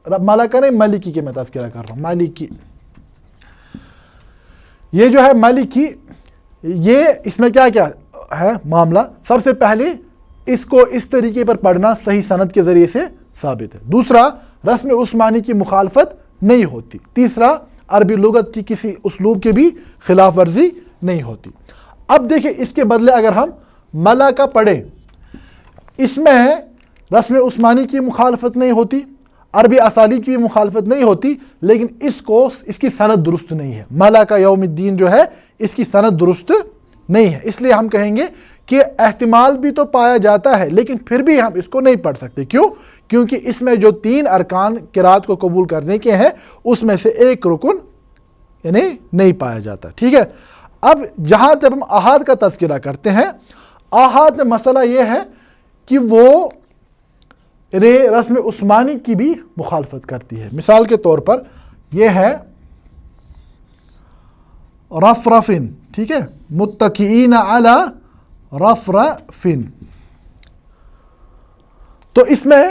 ملکا نہیں ملکی کے میں تذکرہ کر رہا ہوں, ملکی یہ جو ہے ملکی, یہ اس میں کیا کیا ہے معاملہ؟ سب سے پہلے اس کو اس طریقے پر پڑھنا صحیح سند کے ذریعے سے ثابت ہے. دوسرا رسم عثمانی کی مخالفت نہیں ہوتی. تیسرا عربی لغت کی کسی اسلوب کے بھی خلاف ورزی نہیں ہوتی. اب دیکھیں اس کے بدلے اگر ہم ملکا پڑھیں, اس میں رسم عثمانی کی مخالفت نہیں ہوتی, عربی اسالیب کی بھی مخالفت نہیں ہوتی, لیکن اس کی سند درست نہیں ہے. ملکا یوم الدین جو ہے اس کی سند درست نہیں ہے. اس لیے ہم کہیں گے کہ احتمال بھی تو پایا جاتا ہے لیکن پھر بھی ہم اس کو نہیں پڑھ سکتے. کیوں؟ کیونکہ اس میں جو 3 ارکان قرات کو قبول کرنے کے ہیں اس میں سے ایک رکن یعنی نہیں پایا جاتا. ٹھیک ہے. اب جہاں جب ہم احاد کا تذکرہ کرتے ہیں, احاد میں مسئلہ یہ ہے کہ وہ رسم عثمانی کی بھی مخالفت کرتی ہے. مثال کے طور پر یہ ہے رفرفن, ٹھیک ہے, متکئین علی رفرفن. تو اس میں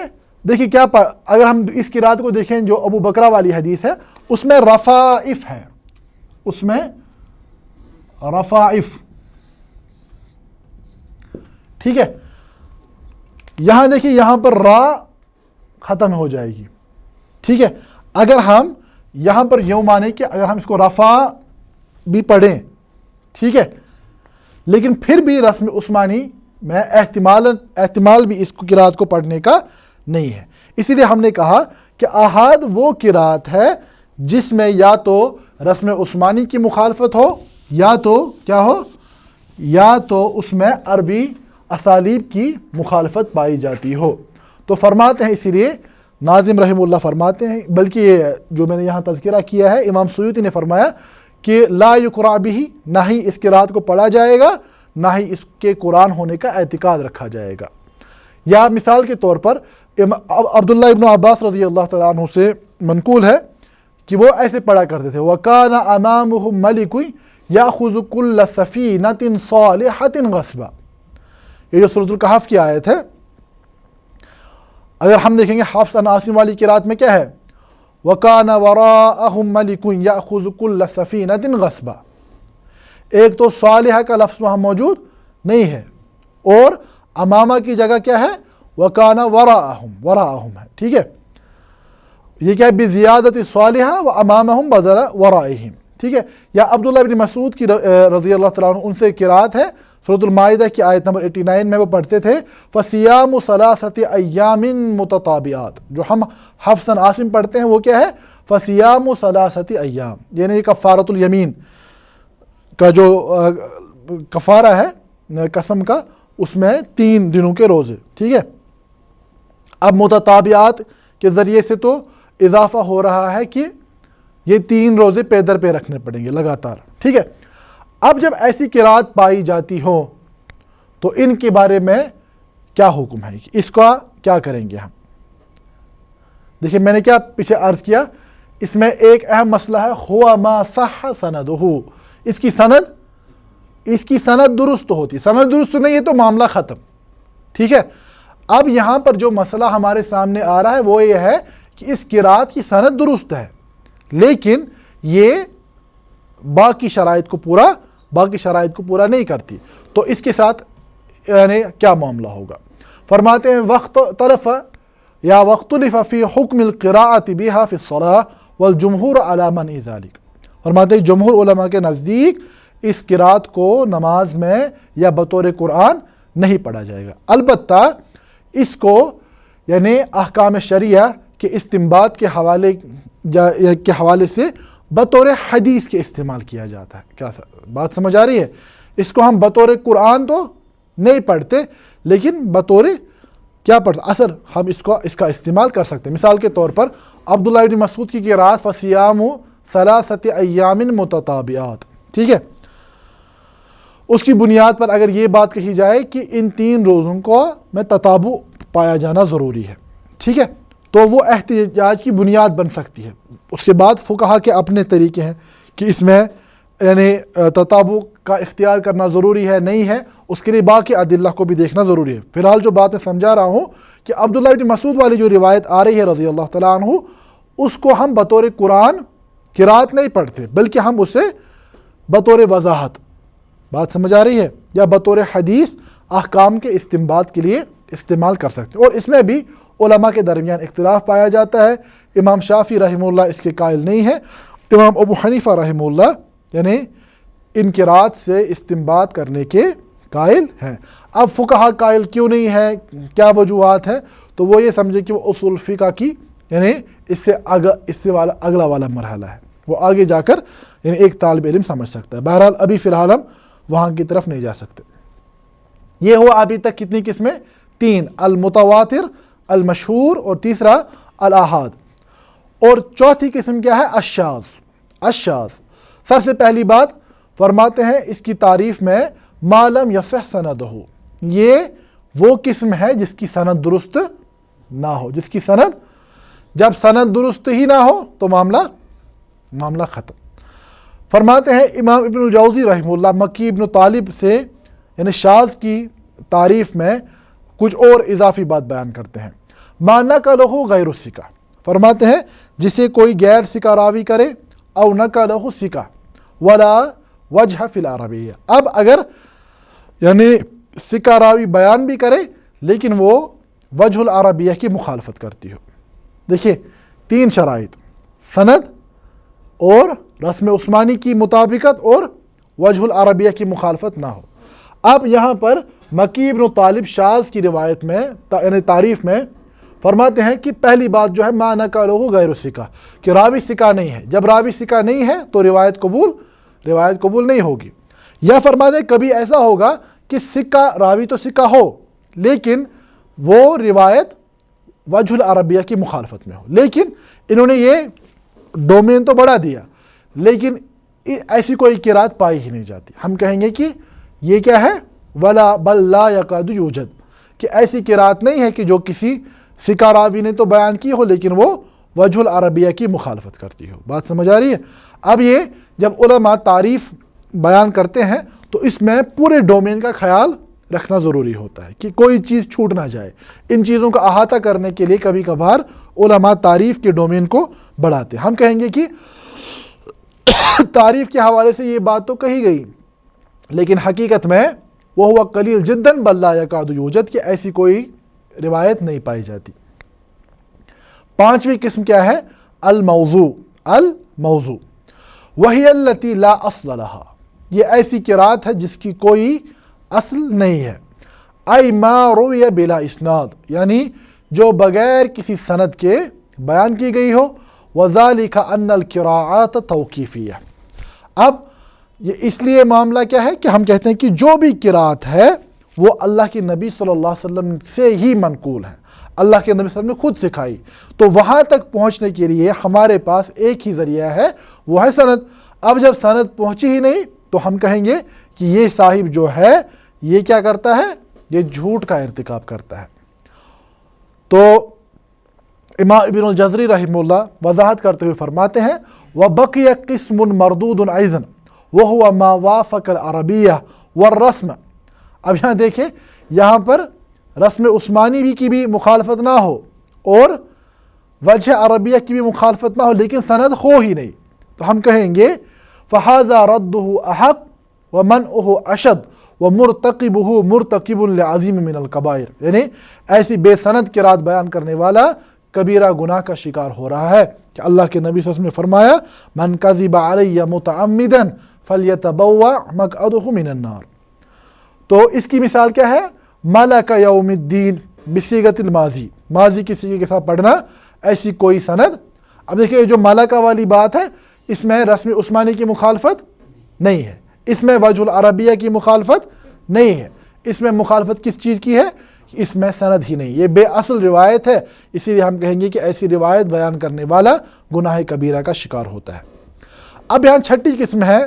دیکھیں کیا اگر ہم اس قرات کو دیکھیں جو ابو بکرہ والی حدیث ہے اس میں رفائف ہے, اس میں رفائف, ٹھیک ہے. یہاں دیکھیں یہاں پر را ختم ہو جائے گی, ٹھیک ہے. اگر ہم یہاں پر یوں مانے کہ اگر ہم اس کو رفع بھی پڑھیں, ٹھیک ہے, لیکن پھر بھی رسم عثمانی میں احتمال بھی اس قرات کو پڑھنے کا نہیں ہے. اسی لیے ہم نے کہا کہ احاد وہ قرات ہے جس میں یا تو رسم عثمانی کی مخالفت ہو یا تو کیا ہو یا تو اس میں عربی اسالیب کی مخالفت پائی جاتی ہو۔ تو فرماتے ہیں، اسی لیے ناظم رحمہ اللہ فرماتے ہیں، بلکہ یہ جو میں نے یہاں تذکرہ کیا ہے امام سیوطی نے فرمایا کہ لا یقرأ بہ، نہ ہی اس قرات کو پڑھا جائے گا، نہ ہی اس کے قرآن ہونے کا اعتقاد رکھا جائے گا۔ یا مثال کے طور پر عبداللہ ابن عباس رضی اللہ تعالیٰ عنہ سے منقول ہے کہ وہ ایسے پڑھا کرتے تھے، وَكَانَ أَمَامُهُمْ مَلِكٌ يَأْخُذُ كُلَّ سَفِينَةٍ صَالِحَةٍ غَصْبًا۔ یہ جو سورۃ الکہف کی آیت ہے، اگر ہم دیکھیں گے حفص عن عاصم والی قرات میں کیا ہے، وَكَانَ وَرَاءَهُمْ مَلِكٌ يَأْخُذُ كُلَّ سَفِينَةٍ غَصْبًا۔ ایک تو صالحہ کا لفظ وہاں موجود نہیں ہے، اور امامہ کی جگہ کیا ہے، وَكَانَ وَرَاءَهُمْ ہے، ٹھیک ہے، یہ کیا ہے بزیادت صالحہ و امامہم بدل ورائہم، ٹھیک ہے۔ یا عبداللہ بن مسعود کی رضی اللہ تعالیٰ عنہ ان سے قرات ہے، سورۃ المائدہ کی آیت نمبر 89 میں وہ پڑھتے تھے فَصِيَامُ ثَلَاثَةِ أَيَّامٍ مُتَتَابِعَاتٍ۔ جو ہم حفص عن عاصم پڑھتے ہیں وہ کیا ہے، فَصِيَامُ ثَلَاثَةِ أَيَّام، یعنی کفارۃ الیمین کا جو کفارہ ہے قسم کا، اس میں 3 دنوں کے روزے، ٹھیک ہے۔ اب متتابعات کے ذریعے سے تو اضافہ ہو رہا ہے کہ یہ 3 روزے پے در پہ رکھنے پڑیں گے لگاتار، ٹھیک ہے۔ اب جب ایسی قرات پائی جاتی ہو تو ان کے بارے میں کیا حکم ہے، اس کا کیا کریں گے ہم؟ دیکھیں میں نے کیا پیچھے عرض کیا، اس میں ایک اہم مسئلہ ہے ہوا ما صح سندہ، اس کی سند درست ہوتی، سند درست نہیں ہے تو معاملہ ختم، ٹھیک ہے۔ اب یہاں پر جو مسئلہ ہمارے سامنے آ رہا ہے وہ یہ ہے کہ اس قرات کی سند درست ہے، لیکن یہ باقی شرائط کو پورا نہیں کرتی، تو اس کے ساتھ یعنی کیا معاملہ ہوگا؟ فرماتے ہیں وقت فی حکم القراءۃ بها فی الصلاۃ والجمہور علی منع ذلک۔ فرماتے ہیں جمہور علماء کے نزدیک اس قرات کو نماز میں یا بطور قرآن نہیں پڑھا جائے گا، البتہ اس کو یعنی احکام شریعہ کے استنباط کے حوالے سے بطور حدیث کے استعمال کیا جاتا ہے۔ کیا بات سمجھ آ رہی ہے؟ اس کو ہم بطور قرآن تو نہیں پڑھتے، لیکن بطور کیا پڑھتے اثر ہم اس کا استعمال کر سکتے ہیں۔ مثال کے طور پر عبداللہ بن مسعود کی قرات فَصِيَامُ ثَلَاثَةِ أَيَّامٍ مُتَتَابِعَاتٍ، ٹھیک ہے۔ اس کی بنیاد پر اگر یہ بات کہی جائے کہ ان 3 روزوں کو میں تتابع پایا جانا ضروری ہے، ٹھیک ہے، تو وہ احتجاج کی بنیاد بن سکتی ہے۔ اس کے بعد فقہا کے اپنے طریقے ہیں کہ اس میں یعنی تتابع کا اختیار کرنا ضروری ہے نہیں ہے، اس کے لیے باقی ادلہ کو بھی دیکھنا ضروری ہے۔ فی الحال جو بات میں سمجھا رہا ہوں کہ عبداللہ بن مسعود والی جو روایت آ رہی ہے رضی اللہ تعالیٰ عنہ، اس کو ہم بطور قرآن قرات نہیں پڑھتے، بلکہ ہم اسے بطور وضاحت، بات سمجھ آ رہی ہے، یا بطور حدیث احکام کے استنباط کے لیے استعمال کر سکتے ہیں۔ اور اس میں بھی علماء کے درمیان اختلاف پایا جاتا ہے۔ امام شافعی رحمہ اللہ اس کے قائل نہیں ہے، امام ابو حنیفہ رحمہ اللہ یعنی ان قرات سے استنباط کرنے کے قائل ہیں۔ اب فقہا قائل کیوں نہیں ہے، کیا وجوہات ہیں؟ تو وہ یہ سمجھے کہ وہ اصول فقہ کی یعنی اس سے اگلا والا مرحلہ ہے، وہ آگے جا کر یعنی ایک طالب علم سمجھ سکتا ہے۔ بہرحال ابھی فی الحال ہم وہاں کی طرف نہیں جا سکتے۔ یہ ہوا ابھی تک کتنی قسمیں؟ 3، المتواتر، المشہور، اور تیسرا الاحاد۔ اور چوتھی قسم کیا ہے؟ الشاذ۔ سب سے پہلی بات فرماتے ہیں اس کی تعریف میں ما لم یصح سندہ، یہ وہ قسم ہے جس کی سند درست نہ ہو، جب سند درست ہی نہ ہو تو معاملہ ختم۔ فرماتے ہیں امام ابن الجوزی رحمہ اللہ مکی ابن طالب سے یعنی شاذ کی تعریف میں کچھ اور اضافی بات بیان کرتے ہیں۔ ما نقلہ غیر الثقہ، فرماتے ہیں جسے کوئی غیر ثقہ راوی کرے، او نقلہ ثقہ ولا وجہ فی العربیہ، اب اگر یعنی ثقہ راوی بیان بھی کرے لیکن وہ وجہ العربیہ کی مخالفت کرتی ہو۔ دیکھیے 3 شرائط، سند اور رسم عثمانی کی مطابقت اور وجہ العربیہ کی مخالفت نہ ہو۔ اب یہاں پر مکی ابن طالب شاذ کی روایت میں یعنی تعریف میں فرماتے ہیں کہ پہلی بات جو ہے ما نقلہ غیر الثقہ، کہ راوی ثقہ نہیں ہے. جب راوی ثقہ نہیں ہے تو روایت قبول نہیں ہوگی. یا فرماتے ہیں کبھی ایسا ہوگا کہ ثقہ راوی تو ثقہ ہو لیکن وہ روایت وجہ العربیہ کی مخالفت میں ہو. لیکن انہوں نے یہ ڈومین تو بڑھا دیا لیکن ایسی کوئی قرات پائی ہی نہیں جاتی. ہم کہیں گے کہ یہ کیا ہے؟ ولا بل لا یکاد یوجد، کہ ایسی قرات نہیں ہے کہ جو کسی ثقہ راوی نے تو بیان کی ہو لیکن وہ وجہ العربیہ کی مخالفت کرتی ہو. بات سمجھ آ رہی ہے؟ اب یہ جب علماء تعریف بیان کرتے ہیں تو اس میں پورے ڈومین کا خیال رکھنا ضروری ہوتا ہے کہ کوئی چیز چھوٹ نہ جائے. ان چیزوں کا احاطہ کرنے کے لیے کبھی کبھار علماء تعریف کے ڈومین کو بڑھاتے ہیں. ہم کہیں گے کہ تعریف کے حوالے سے یہ بات تو کہی گئی لیکن حقیقت میں وہ ہوا قلیل جداً بل لا یکاد یوجد، کہ ایسی کوئی روایت نہیں پائی جاتی. پانچویں قسم کیا ہے؟ الموضوع وہی التی لا اصل لہا، یہ ایسی قرات ہے جس کی کوئی اصل نہیں ہے. ای ما روی بلا اسناد، یعنی جو بغیر کسی سند کے بیان کی گئی ہو. وذالک ان القراءات توقیفیہ. اب یہ اس لیے معاملہ کیا ہے کہ ہم کہتے ہیں کہ جو بھی قرات ہے وہ اللہ کے نبی صلی اللہ علیہ وسلم سے ہی منقول ہے، اللہ کے نبی صلی اللہ علیہ وسلم نے خود سکھائی. تو وہاں تک پہنچنے کے لیے ہمارے پاس ایک ہی ذریعہ ہے، وہ ہے سند. اب جب سند پہنچی ہی نہیں تو ہم کہیں گے کہ یہ صاحب جو ہے یہ کیا کرتا ہے؟ یہ جھوٹ کا ارتکاب کرتا ہے. تو امام ابن الجزری رحمہ اللہ وضاحت کرتے ہوئے فرماتے ہیں وَبَقِيَ قِسْمٌ مَرْدُودٌ أَيْضًا وَهُوَ مَا وَافَقَ الْعَرَبِيَّةَ وَالرَّسْمَ. اب یہاں دیکھیں، یہاں پر رسم عثمانی بھی کی بھی مخالفت نہ ہو اور وجہ عربیہ کی بھی مخالفت نہ ہو لیکن سند ہو ہی نہیں، تو ہم کہیں گے فَهَذَا رَدُّهُ أَحَقُّ وَمَنْعُهُ أَشَدُّ وَمُرْتَقِبُهُ مُرْتَقِبٌ لِعَظِيمٍ مِنَ الْكَبَائِرِ. یعنی ایسی بے سند قرات بیان کرنے والا کبیرہ گناہ کا شکار ہو رہا ہے کہ اللہ کے نبی صلی اللہ علیہ وسلم نے فرمایا من کذب علی متعمدا فلیتبوأ مقعدہ من النار. تو اس کی مثال کیا ہے؟ ملک یوم الدین بصیغۃ الماضی، ماضی کی صیغے کے ساتھ پڑھنا ایسی کوئی سند. اب دیکھیں جو ملکہ والی بات ہے اس میں رسم عثمانی کی مخالفت نہیں ہے، اس میں وجہ العربیہ کی مخالفت نہیں ہے، اس میں مخالفت کس چیز کی ہے؟ اس میں سند ہی نہیں، یہ بے اصل روایت ہے. اسی لیے ہم کہیں گے کہ ایسی روایت بیان کرنے والا گناہ کبیرہ کا شکار ہوتا ہے. اب یہاں چھٹی قسم ہے،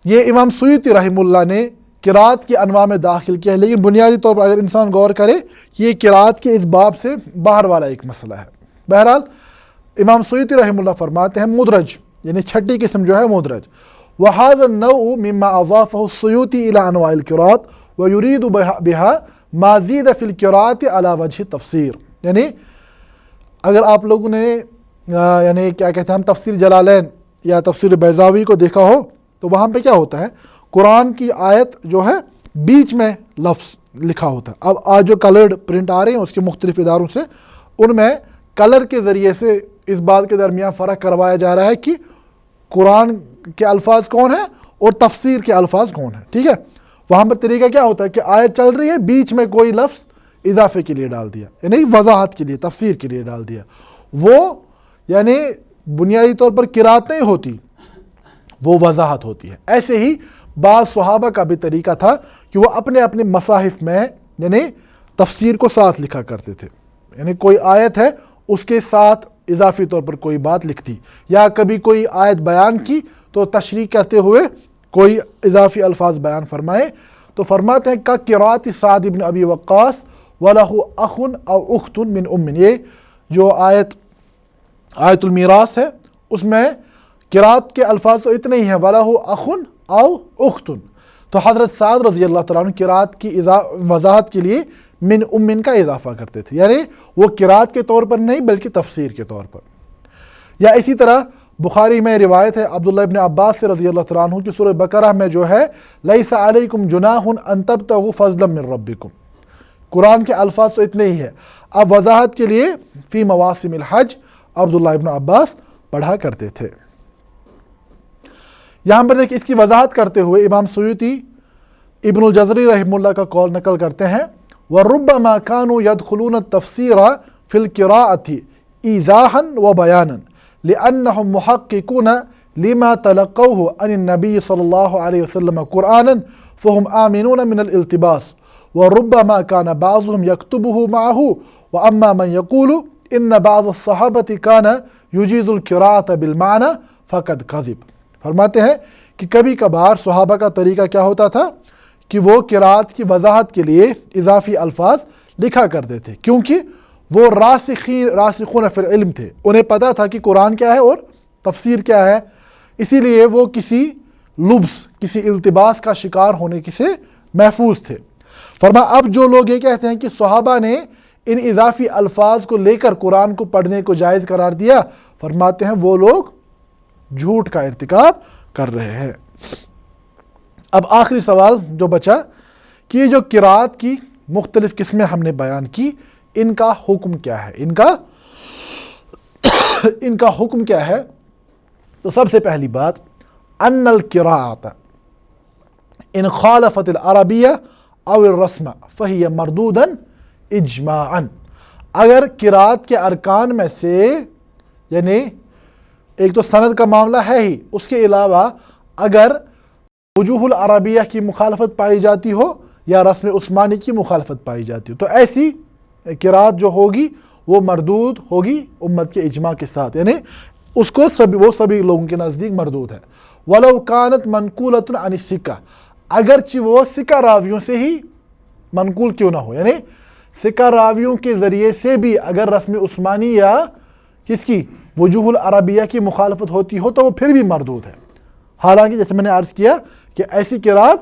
یہ امام سیوطی رحمہ اللہ نے قرات کی انواع میں داخل کیا ہے لیکن بنیادی طور پر اگر انسان غور کرے یہ قرات کے اس باب سے باہر والا ایک مسئلہ ہے. بہرحال امام سیوطی رحمہ اللہ فرماتے ہیں مدرج، یعنی چھٹی قسم جو ہے مدرج. وَهَذَا النَّوْءُ مِمَّا أَضَافَهُ السُّيُوطِي إِلَىٰ أَنْوَاعِ الْقِرَاءَ وَيُرِيدُ بِهَا مَا زِيدَ فِي الْقِرَاءَةِ عَلَىٰ وَجْهِ التَّفْسِيرِ. یعنی اگر آپ لوگوں نے یعنی کیا کہتے ہیں ہم تفسیر جلالین یا تفسیر بیضاوی کو دیکھا ہو تو وہاں پہ کیا ہوتا ہے؟ قرآن کی آیت جو ہے بیچ میں لفظ لکھا ہوتا ہے. اب آج جو کلرڈ پرنٹ آ رہے ہیں اس کے مختلف اداروں سے، ان میں کلر کے ذریعے سے اس بات کے درمیان فرق کروایا جا رہا ہے کہ قرآن کے الفاظ کون ہیں اور تفسیر کے الفاظ کون ہیں. ٹھیک ہے، وہاں پر طریقہ کیا ہوتا ہے کہ آیت چل رہی ہے بیچ میں کوئی لفظ اضافے کے لیے ڈال دیا، یعنی وضاحت کے لیے تفسیر کے لیے ڈال دیا. وہ یعنی بنیادی طور پر قرات نہیں ہوتی، وہ وضاحت ہوتی ہے. ایسے ہی بعض صحابہ کا بھی طریقہ تھا کہ وہ اپنے اپنے مصاحف میں یعنی تفسیر کو ساتھ لکھا کرتے تھے، یعنی کوئی آیت ہے اس کے ساتھ اضافی طور پر کوئی بات لکھتی، یا کبھی کوئی آیت بیان کی تو تشریح کرتے ہوئے کوئی اضافی الفاظ بیان فرمائے. تو فرماتے ہیں کہ قرات سعد بن ابی وقاص وَلَهُ أَخٌ أَوْ أُخْتٌ مِّنْ أُمٍّ، یہ جو آیت المیراث ہے اس میں قرات کے الفاظ تو اتنے ہی ہیں وَلَهُ أَخٌ أَوْ أُخْتٌ. تو حضرت سعد رضی اللہ تعالیٰ عنہ قرات کی وضاحت کے لیے من امن کا اضافہ کرتے تھے، یعنی وہ قرات کے طور پر نہیں بلکہ تفسیر کے طور پر. یا اسی طرح بخاری میں روایت ہے عبداللہ ابن عباس سے رضی اللہ تعالیٰ عنہ کی سورہ بقرہ میں جو ہے لیس علیکم جناح ان تبتغوا فضلا من ربکم، قرآن کے الفاظ تو اتنے ہی ہے. اب وضاحت کے لیے فی مواسم الحج عبداللہ ابن عباس پڑھا کرتے تھے. یہاں پر دیکھ اس کی وضاحت کرتے ہوئے امام سیوطی ابن الجزری رحمہ اللہ کا قول نقل کرتے ہیں وربما كانوا يدخلون التفسير في القراءة إيضاحا وبيانا لأنهم محققون لما تلقوه عن النبي صلى الله عليه وسلم قرآنا فهم آمنون من الالتباس وربما كان بعضهم يكتبه معه وأما من يقول إن بعض الصحابة كان يجيز القراءة بالمعنى فقد كذب. فرماتے ہیں کہ کبھی کبھار صحابہ کا طریقہ کیا ہوتا تھا کہ وہ قرات کی وضاحت کے لیے اضافی الفاظ لکھا کرتے تھے، کیونکہ وہ راسخون فی العلم تھے، انہیں پتہ تھا کہ قرآن کیا ہے اور تفسیر کیا ہے، اسی لیے وہ کسی لبس، کسی التباس کا شکار ہونے سے محفوظ تھے. اب جو لوگ یہ کہتے ہیں کہ صحابہ نے ان اضافی الفاظ کو لے کر قرآن کو پڑھنے کو جائز قرار دیا، فرماتے ہیں وہ لوگ جھوٹ کا ارتکاب کر رہے ہیں. اب آخری سوال جو بچا کہ یہ جو قرات کی مختلف قسمیں ہم نے بیان کی، ان کا حکم کیا ہے، ان کا حکم کیا ہے؟ تو سب سے پہلی بات، ان القراءۃ ان خالفت العربیہ او الرسم فہی مردودا اجماعا. اگر قرات کے ارکان میں سے، یعنی ایک تو سند کا معاملہ ہے ہی، اس کے علاوہ اگر وجوہ العربیہ کی مخالفت پائی جاتی ہو یا رسم عثمانی کی مخالفت پائی جاتی ہو، تو ایسی قرات جو ہوگی وہ مردود ہوگی امت کے اجماع کے ساتھ، یعنی اس کو وہ سبھی لوگوں کے نزدیک مردود ہے. وَلَوْ كَانَتْ مَنْقُولَةٌ عَنِ السِّکَّةِ، اگرچہ وہ سکہ راویوں سے ہی منقول کیوں نہ ہو، یعنی سکہ راویوں کے ذریعے سے بھی اگر رسم عثمانی یا کس کی وجوہ العربیہ کی مخالفت ہوتی ہو تو وہ پھر بھی مردود ہے. حالانکہ جیسے میں نے عرض کیا کہ ایسی قرات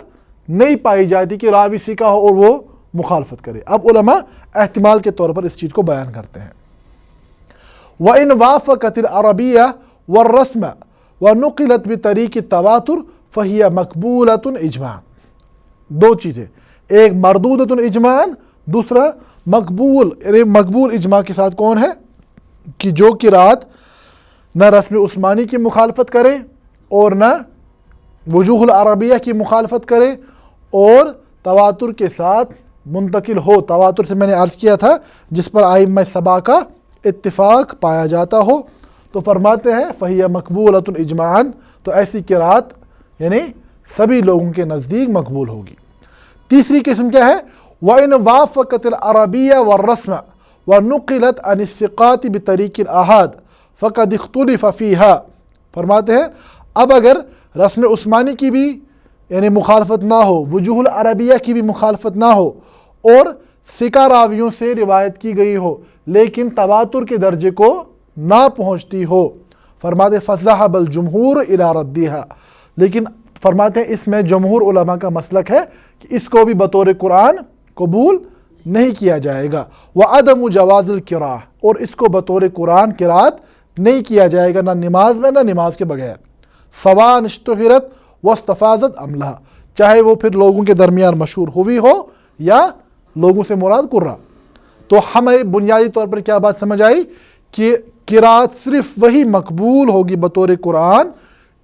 نہیں پائی جاتی کہ راوی سکہ ہو اور وہ مخالفت کرے. اب علماء احتمال کے طور پر اس چیز کو بیان کرتے ہیں. وَإِنْ وَافَقَتِ الْعَرَبِيَّةُ وَالرَّسْمَ وَنُقِلَتْ بِطَرِيقِ التَّوَاتُرِ فَهِيَ مَقْبُولَةٌ اجماعًا. دو چیزیں، ایک مردودۃ اجماعًا، دوسرا مقبول، یعنی مقبول اجماع کے ساتھ کون ہے کہ جو قرات نہ رسم عثمانی کی مخالفت کرے اور نہ وجوہ العربیہ کی مخالفت کرے اور تواتر کے ساتھ منتقل ہو. تواتر سے میں نے عرض کیا تھا جس پر ائمہ سبع کا اتفاق پایا جاتا ہو. تو فرماتے ہیں فہی مقبولۃ اجماعاً، تو ایسی قرات یعنی سبھی لوگوں کے نزدیک مقبول ہوگی. تیسری قسم کیا ہے؟ وَإِنْ وَافَقَتِ الْعَرَبِيَّةَ وَالرَّسْمَ وَنُقِلَتْ عَنِ الثِّقَاتِ بِطَرِيقِ الْآحَادِ فَقَدْ اخْتُلِفَ فِيهَا. فرماتے ہیں اب اگر رسم عثمانی کی بھی یعنی مخالفت نہ ہو، وجوہ العربیہ کی بھی مخالفت نہ ہو اور سکہ راویوں سے روایت کی گئی ہو لیکن تواتر کے درجے کو نہ پہنچتی ہو، فرماتے فَذَهَبَ الْجُمْهُورُ إِلَىٰ رَدِّهَا. لیکن فرماتے ہیں اس میں جمہور علماء کا مسلک ہے کہ اس کو بھی بطور قرآن قبول نہیں کیا جائے گا. وَعَدَمُ جَوَازِ الْقِرَاءَ، اور اس کو بطور قرآن قرات نہیں کیا جائے گا، نہ نماز میں نہ نماز کے بغیر. سواء اشتہرت واستفاضت ام لا، چاہے وہ پھر لوگوں کے درمیان مشہور ہوئی ہو یا لوگوں سے مراد قرہ. تو ہمیں بنیادی طور پر کیا بات سمجھ آئی کہ قرات صرف وہی مقبول ہوگی بطور قرآن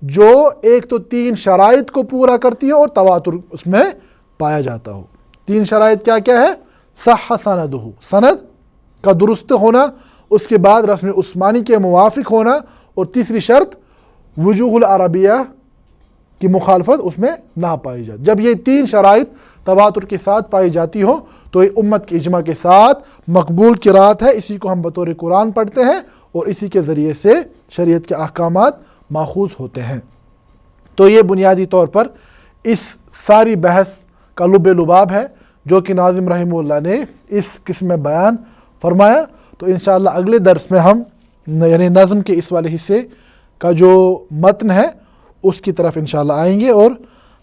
جو ایک تو تین شرائط کو پورا کرتی ہو اور تواتر اس میں پایا جاتا ہو. تین شرائط کیا کیا ہے؟ صح سندہ، سند کا درست ہونا، اس کے بعد رسم عثمانی کے موافق ہونا، اور تیسری شرط وجوہ العربیہ کی مخالفت اس میں نہ پائی جائے. جب یہ تین شرائط تواتر کے ساتھ پائی جاتی ہو تو یہ امت کے اجماع کے ساتھ مقبول قرات ہے. اسی کو ہم بطور قرآن پڑھتے ہیں اور اسی کے ذریعے سے شریعت کے احکامات ماخوذ ہوتے ہیں. تو یہ بنیادی طور پر اس ساری بحث کا لب لباب ہے جو کہ ناظم رحمہ اللہ نے اس قسم میں بیان فرمایا. تو انشاءاللہ اگلے درس میں ہم یعنی نظم کے اس والے حصے کا جو متن ہے اس کی طرف انشاءاللہ آئیں گے اور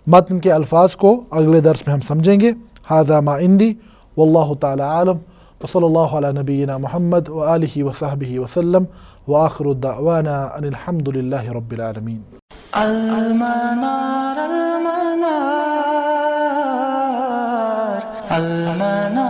متن کے الفاظ کو اگلے درس میں ہم سمجھیں گے. ھذا ما عندی واللہ تعالی عالم وصلی اللہ علی نبینا محمد وآلہ وصحبہ وسلم وآخر الدعوانا ان الحمد للہ رب العالمین. المنار المنار المنار